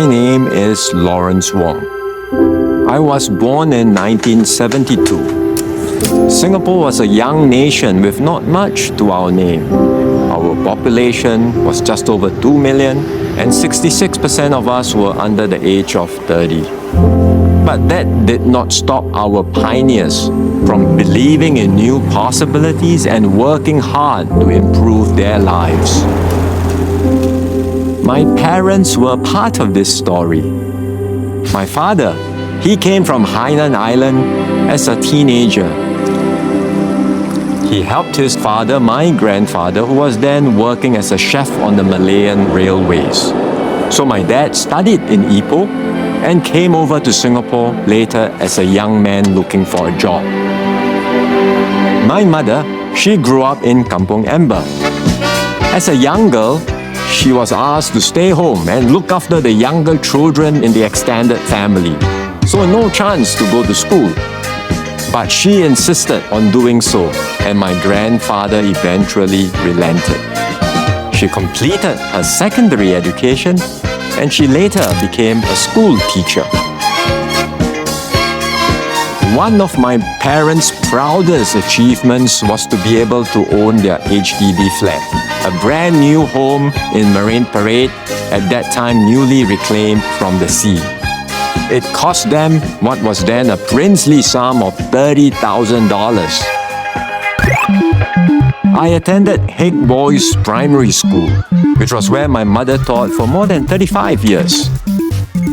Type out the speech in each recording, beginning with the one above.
name is Lawrence Wong. I was born in 1972. Singapore was a young nation with not much to our name. Our population was just over 2 million, and 66% of us were under the age of 30. But that did not stop our pioneers from believing in new possibilities and working hard to improve their lives. My parents were part of this story. My father, he came from Hainan Island as a teenager. He helped his father, my grandfather, who was then working as a chef on the Malayan railways. So my dad studied in Ipoh and came over to Singapore later as a young man looking for a job. My mother, she grew up in Kampong Ember. As a young girl, she was asked to stay home and look after the younger children in the extended family. So no chance to go to school. But she insisted on doing so, and my grandfather eventually relented. She completed her secondary education, and she later became a school teacher. One of my parents' proudest achievements was to be able to own their HDB flat, a brand new home in Marine Parade, at that time newly reclaimed from the sea. It cost them what was then a princely sum of $30,000. I attended Haig Boys Primary School, which was where my mother taught for more than 35 years.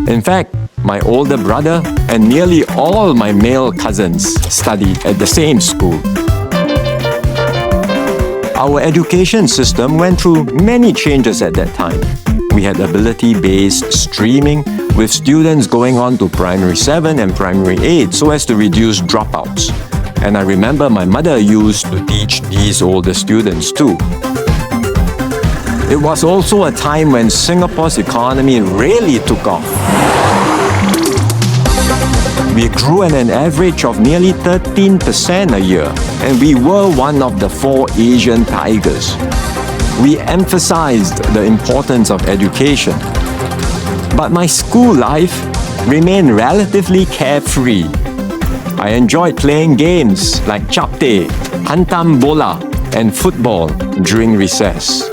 In fact, my older brother and nearly all my male cousins studied at the same school. Our education system went through many changes at that time. We had ability-based streaming, with students going on to Primary 7 and Primary 8 so as to reduce dropouts. And I remember my mother used to teach these older students too. It was also a time when Singapore's economy really took off. We grew at an average of nearly 13% a year, and we were one of the 4 Asian tigers. We emphasized the importance of education. But my school life remained relatively carefree. I enjoyed playing games like chapte, hantam bola, and football during recess.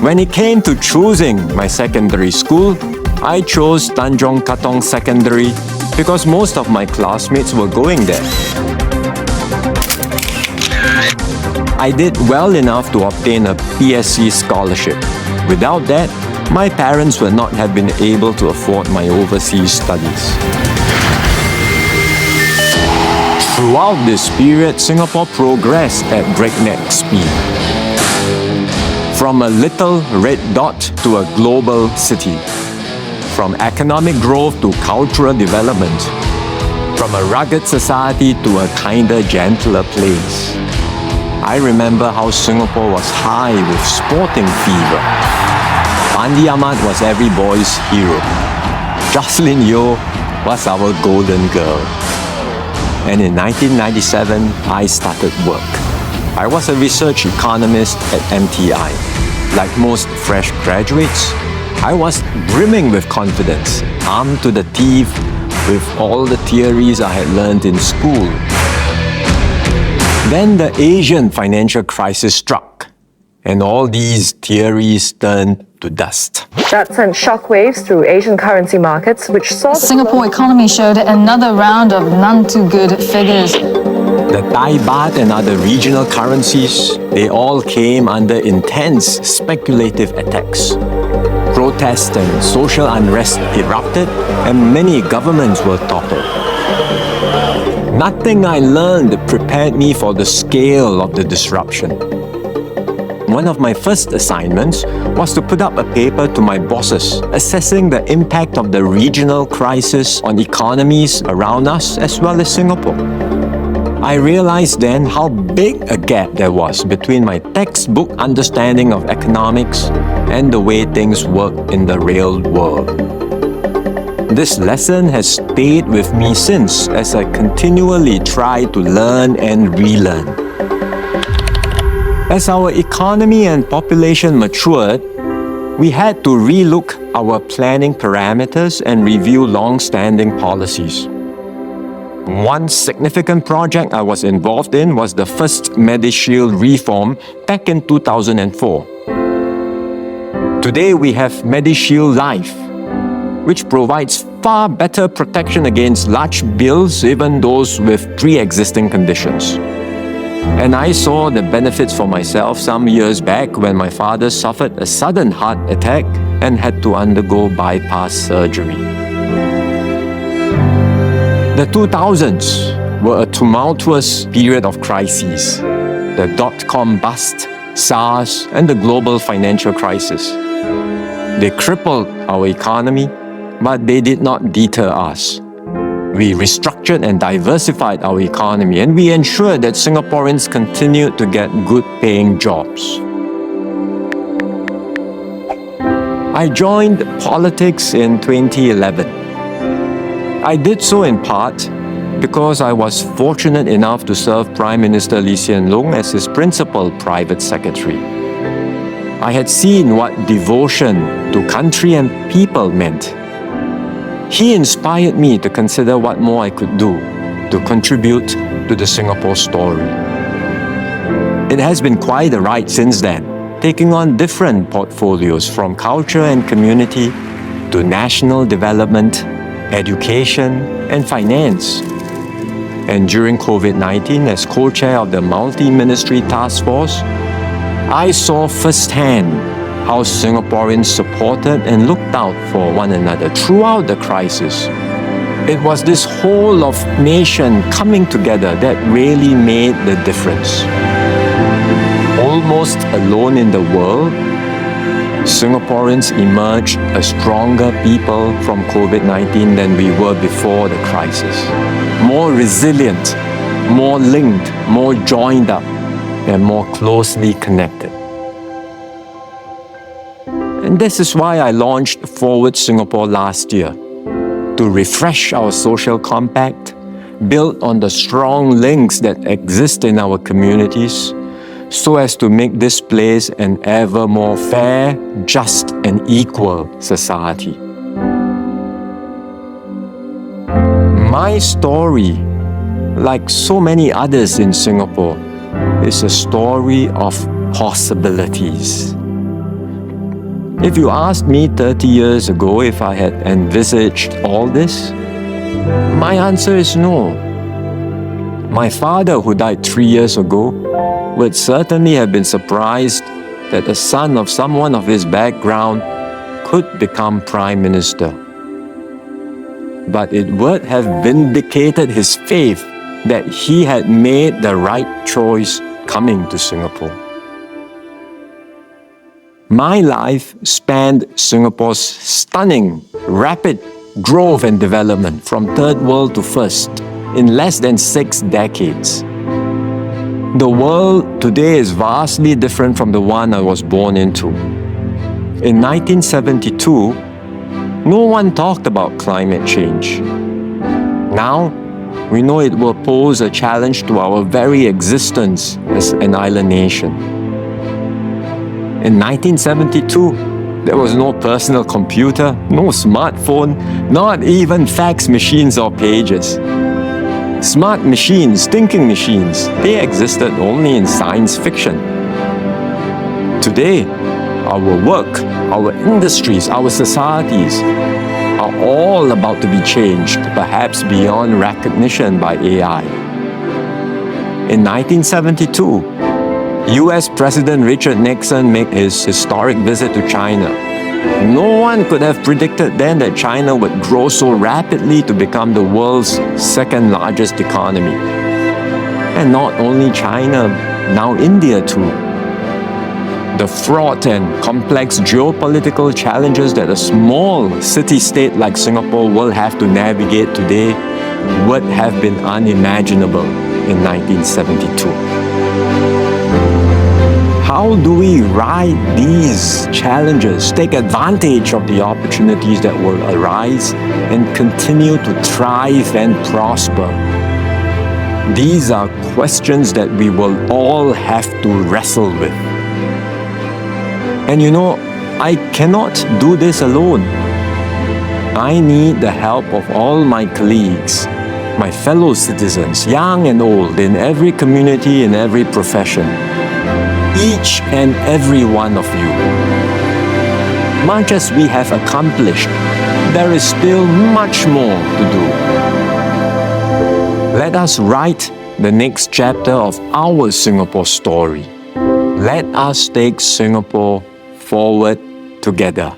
When it came to choosing my secondary school, I chose Tanjong Katong Secondary because most of my classmates were going there. I did well enough to obtain a PSC scholarship. Without that, my parents would not have been able to afford my overseas studies. Throughout this period, Singapore progressed at breakneck speed. From a little red dot to a global city. From economic growth to cultural development. From a rugged society to a kinder, gentler place. I remember how Singapore was high with sporting fever. Fandi Ahmad was every boy's hero. Jocelyn Yeo was our golden girl. And in 1997, I started work. I was a research economist at MTI. Like most fresh graduates, I was brimming with confidence, armed to the teeth with all the theories I had learned in school. Then the Asian financial crisis struck, and all these theories turned to dust. That sent shockwaves through Asian currency markets, which saw the Singapore economy showed another round of none too good figures. The Thai baht and other regional currencies, they all came under intense speculative attacks. Protests and social unrest erupted, and many governments were toppled. Nothing I learned prepared me for the scale of the disruption. One of my first assignments was to put up a paper to my bosses assessing the impact of the regional crisis on economies around us as well as Singapore. I realized then how big a gap there was between my textbook understanding of economics and the way things work in the real world. This lesson has stayed with me since as I continually try to learn and relearn. As our economy and population matured, we had to relook our planning parameters and review long-standing policies. One significant project I was involved in was the first MediShield reform back in 2004. Today we have MediShield Life, which provides far better protection against large bills, even those with pre-existing conditions. And I saw the benefits for myself some years back when my father suffered a sudden heart attack and had to undergo bypass surgery. The 2000s were a tumultuous period of crises. The dot-com bust, SARS, and the global financial crisis. They crippled our economy, but they did not deter us. We restructured and diversified our economy, and we ensured that Singaporeans continued to get good-paying jobs. I joined politics in 2011. I did so in part because I was fortunate enough to serve Prime Minister Lee Hsien Loong as his principal private secretary. I had seen what devotion to country and people meant. He inspired me to consider what more I could do to contribute to the Singapore story. It has been quite a ride since then, taking on different portfolios from culture and community to national development, education, and finance. And during COVID-19, as co-chair of the multi-ministry task force, I saw firsthand how Singaporeans supported and looked out for one another throughout the crisis. It was this whole of nation coming together that really made the difference. Almost alone in the world, Singaporeans emerged a stronger people from COVID-19 than we were before the crisis. More resilient, more linked, more joined up, and more closely connected. And this is why I launched Forward Singapore last year, to refresh our social compact, build on the strong links that exist in our communities, so as to make this place an ever more fair, just, and equal society. My story, like so many others in Singapore, is a story of possibilities. If you asked me 30 years ago if I had envisaged all this, my answer is no. My father, who died 3 years ago, would certainly have been surprised that the son of someone of his background could become Prime Minister. But it would have vindicated his faith that he had made the right choice coming to Singapore. My life spanned Singapore's stunning, rapid growth and development from third world to first in less than 6 decades. The world today is vastly different from the one I was born into. In 1972, no one talked about climate change. Now, we know it will pose a challenge to our very existence as an island nation. In 1972, there was no personal computer, no smartphone, not even fax machines or pages. Smart machines, thinking machines, they existed only in science fiction. Today, our work, our industries, our societies are all about to be changed, perhaps beyond recognition by AI. In 1972, US President Richard Nixon made his historic visit to China. No one could have predicted then that China would grow so rapidly to become the world's second largest economy. And not only China, now India too. The fraught and complex geopolitical challenges that a small city-state like Singapore will have to navigate today would have been unimaginable in 1972. How do we ride these challenges, take advantage of the opportunities that will arise, and continue to thrive and prosper? These are questions that we will all have to wrestle with. And you know, I cannot do this alone. I need the help of all my colleagues, my fellow citizens, young and old, in every community, in every profession. Each and every one of you. Much as we have accomplished, there is still much more to do. Let us write the next chapter of our Singapore story. Let us take Singapore forward together.